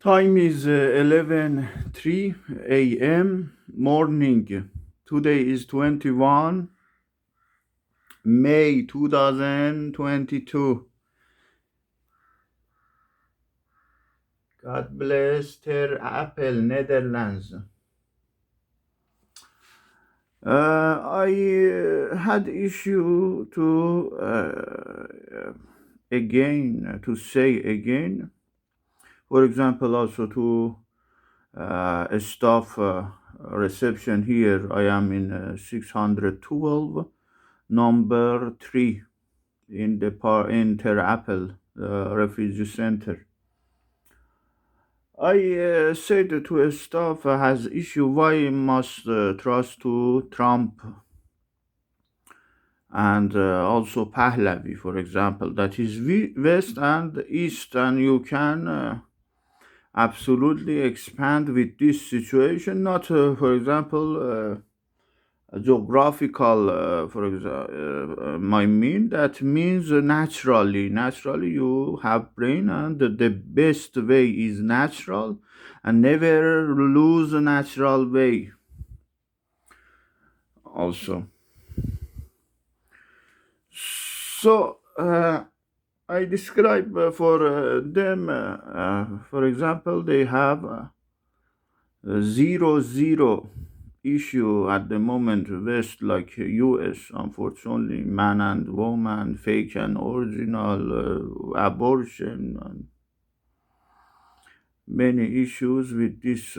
Time is 11:03 a.m. morning. Today is 21 May 2022. God bless Ter Apple, Netherlands. I had issue to to say again. For example, also to staff reception here. I am in 612, number 3 in the in Ter Apple refugee center. I said to a staff has issue why must trust to Trump and also Pahlavi, for example, that is west and east, and you can absolutely expand with this situation. Not, for example, geographical, for example, my mean that means naturally you have brain, and the best way is natural, and never lose a natural way also. So I describe for them, for example, they have 0 issue at the moment west, like US. Unfortunately, man and woman, fake and original, abortion, and many issues with this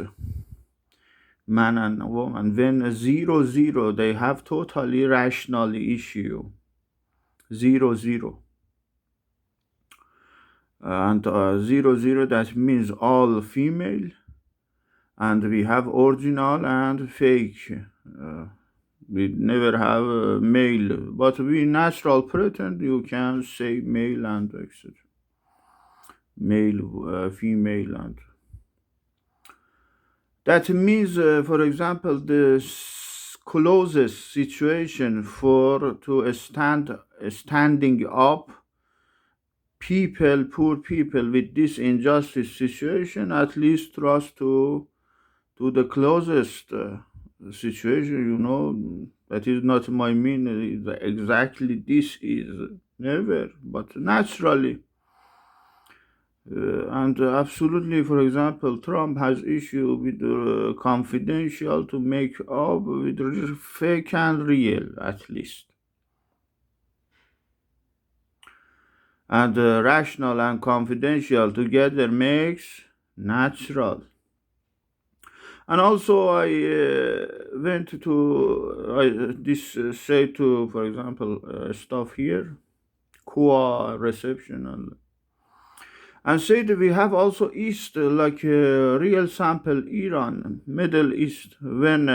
man and woman. When 0 they have totally rational issue. 0 and 0 that means all female, and we have original and fake. We never have male, but we natural pretend you can say male and etc. Male, female, and that means, for example, the closest situation for to standing up people, poor people with this injustice situation, at least trust to the closest situation, that is not my mean, exactly this is never, but naturally. And absolutely, for example, Trump has issue with confidential to make up with fake and real, at least. And rational and confidential together makes natural. And also, I went to say to, for example, staff here, QA reception, and say that we have also East, like real sample Iran, Middle East, when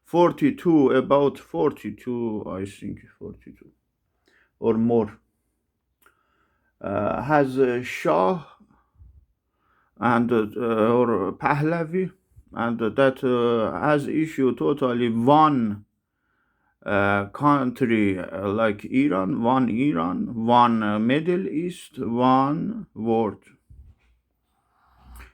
42, about 42, I think 42 or more, has Shah and or Pahlavi, and that has issue totally one country, like Iran, one Middle East, one world.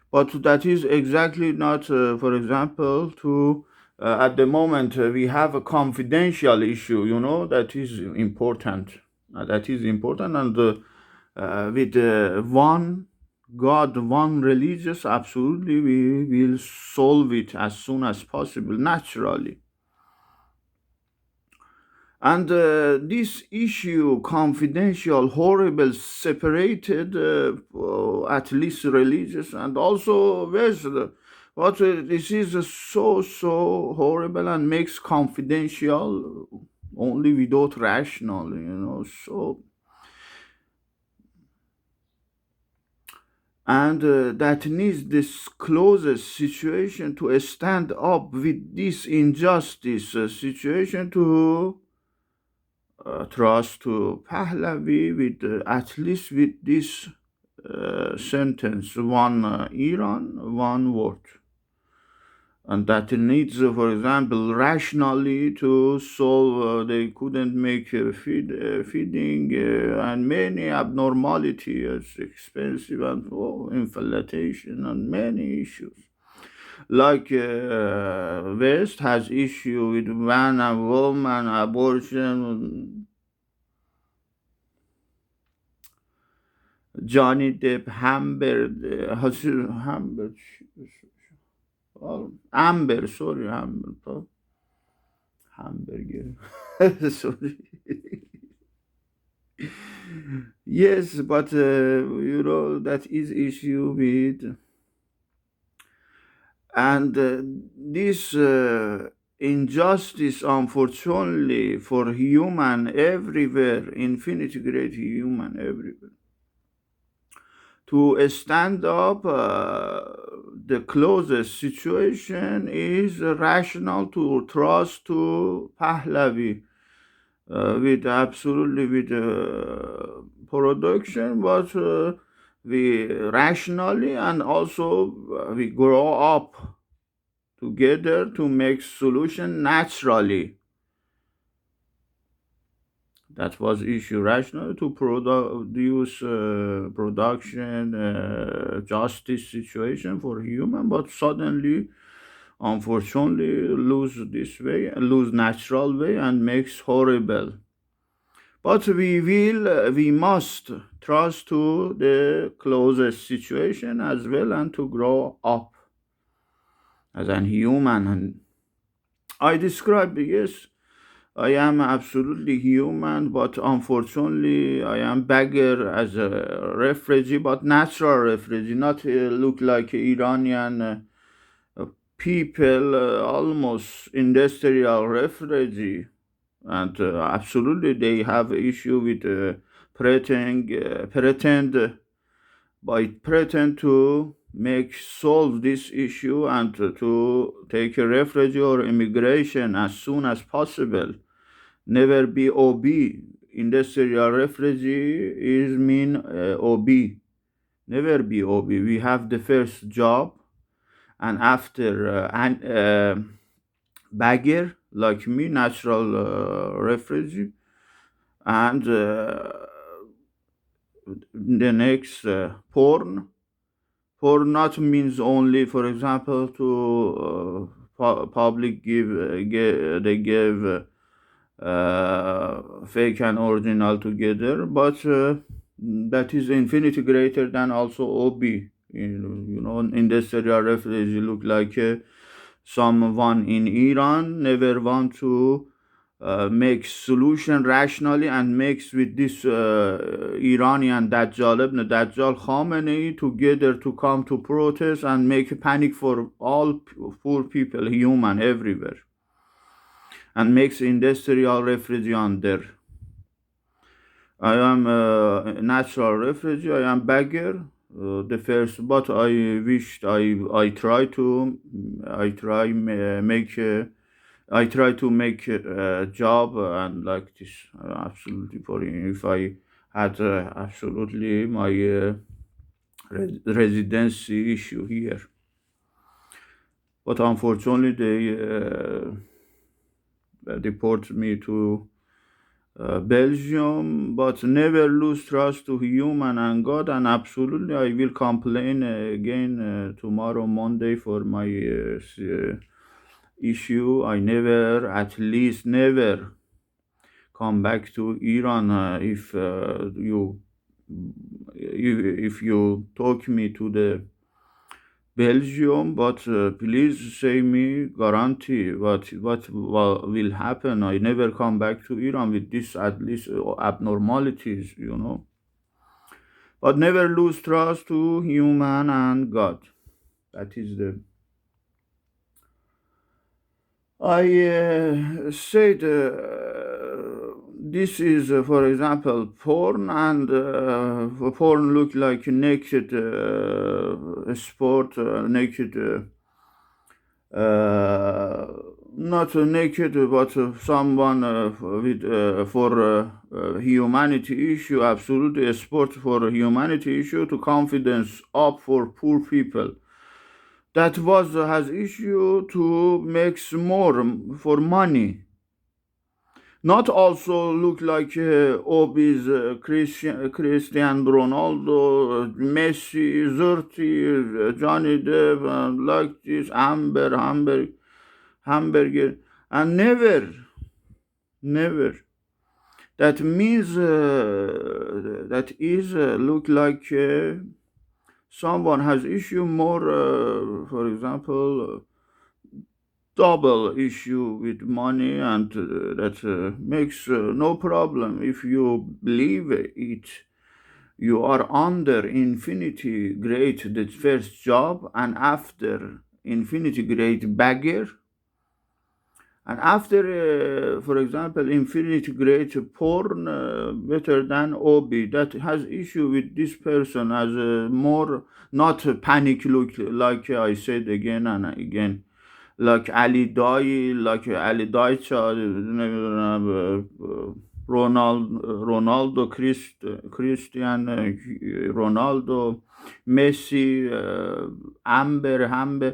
But that is exactly not, for example, to at the moment we have a confidential issue, that is important. And with one God, one religious, absolutely, we will solve it as soon as possible, naturally. And this issue, confidential, horrible, separated, at least religious and also West. But this is so horrible and makes confidential only without rational, so. And that needs this closest situation to stand up with this injustice situation to trust to Pahlavi with at least with this sentence: one Iran, one world. and that needs, for example, rationally to solve. They couldn't make feeding and many abnormalities, expensive and inflation and many issues. Like West has issue with man and woman abortion. Johnny Depp, Amber, sorry, hamburger. Sorry. Yes, but that is issue with, and this injustice, unfortunately, for human everywhere, infinity great human everywhere, to stand up. The closest situation is rational to trust to Pahlavi with absolutely with production, but we rationally and also we grow up together to make solution naturally. That was issue rational to produce production justice situation for human, but suddenly, unfortunately, lose this way, lose natural way, and makes horrible. But we must trust to the closest situation as well, and to grow up as an human. And I describe, yes, I am absolutely human, but unfortunately, I am beggar as a refugee, but natural refugee, not look like Iranian people, almost industrial refugee. And absolutely, they have issue with pretend to make solve this issue, and to take a refugee or immigration as soon as possible. Never be OB. Industrial refugee is mean OB. Never be OB. We have the first job, and after bagger like me, natural refugee, and the next porn. Porn not means only, for example, to public they give fake and original together, but that is infinity greater than also OB. Industrial refugee look like someone in Iran never want to make solution rationally, and makes with this Iranian Dajjal, Ibn Dajjal, Khamenei together to come to protest and make a panic for all poor people, human everywhere, and makes industrial refugee on there. I am a natural refugee. I am beggar. The first, but I wished I try to I try make I try to make a job and like this. Absolutely for if I had absolutely my residency issue here, but unfortunately they deport me to Belgium, but never lose trust to human and God. And absolutely, I will complain again tomorrow, Monday, for my issue. I never, at least, never come back to Iran if if you talk me to the Belgium, but please say me guarantee what will happen. I never come back to Iran with this at least abnormalities. But never lose trust to human and God. That is the. I said this is, for example, porn, and porn look like naked sport, naked. Not naked, but someone with for humanity issue, absolutely a sport for humanity issue, to confidence up for poor people. that was has issue to makes more for money. Not also look like obese Cristiano Ronaldo, Messi, Zurti, Johnny Depp, and like this hamburger, and never. That means that is look like someone has issue more, for example, double issue with money, and that makes no problem if you believe it. You are under infinity grade the first job, and after infinity grade beggar, and after for example infinity grade porn better than obi, that has issue with this person as more not panic look like I said again and again, like Ali Dai, like Ali Daicha, نمیدونم رونالدو کریستیان رونالدو مسی امبر همبر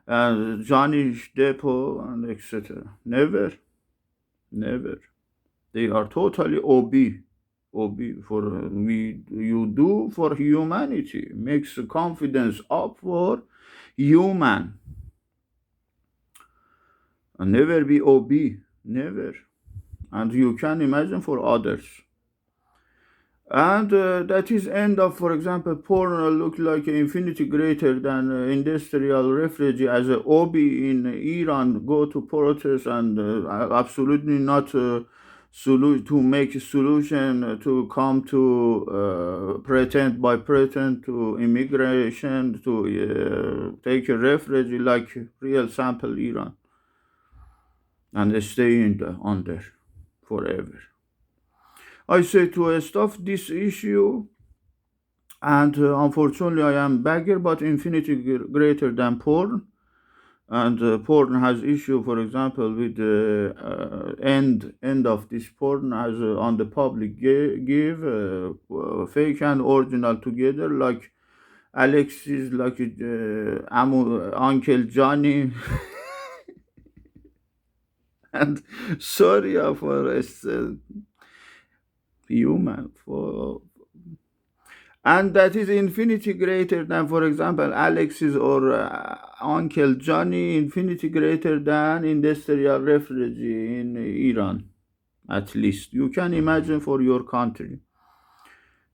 Johnny Depp and etc. Never. They are totally OB for we you do for humanity, makes confidence up for human, and never be OB, never. And you can imagine for others. And that is end of, for example, porn look like infinity greater than industrial refugee as a obi in Iran go to protest, and absolutely not to make a solution to come to pretend to immigration to take a refugee like real sample Iran, and stay in on there forever. I say to stop this issue, and unfortunately, I am bagger, but infinity greater than porn. And porn has issue, for example, with the end of this porn as on the public give fake and original together, like Alexis, like Uncle Johnny, and sorry for human for, and that is infinity greater than, for example, Alexis or Uncle Johnny, infinity greater than industrial refugee in Iran. At least you can imagine for your country.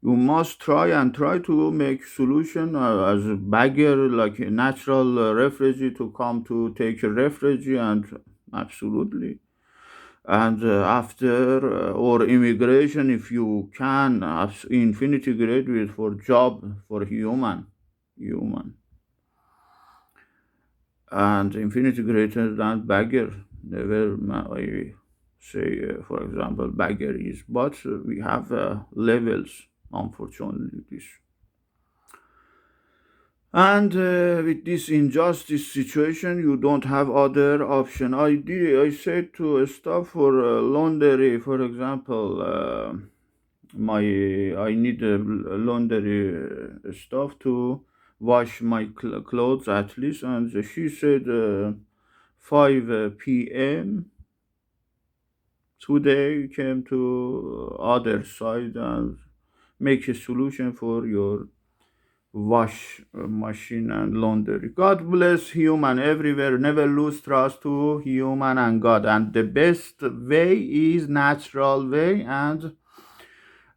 You must try to make solution as a beggar, like a natural refugee to come to take a refugee, and absolutely. And after or immigration, if you can infinity graduate for job for human, and infinity greater than beggar, never I say for example beggar is, but we have levels, unfortunately, this. And with this injustice situation, you don't have other option. I said to stop for laundry, for example. My I need laundry stuff to wash my clothes at least, and she said 5 p.m. today came to other side and make a solution for your wash machine and laundry. God bless human everywhere. Never lose trust to human and God. And the best way is natural way, and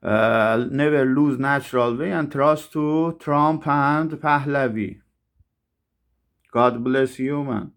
never lose natural way and trust to Trump and Pahlavi. God bless human.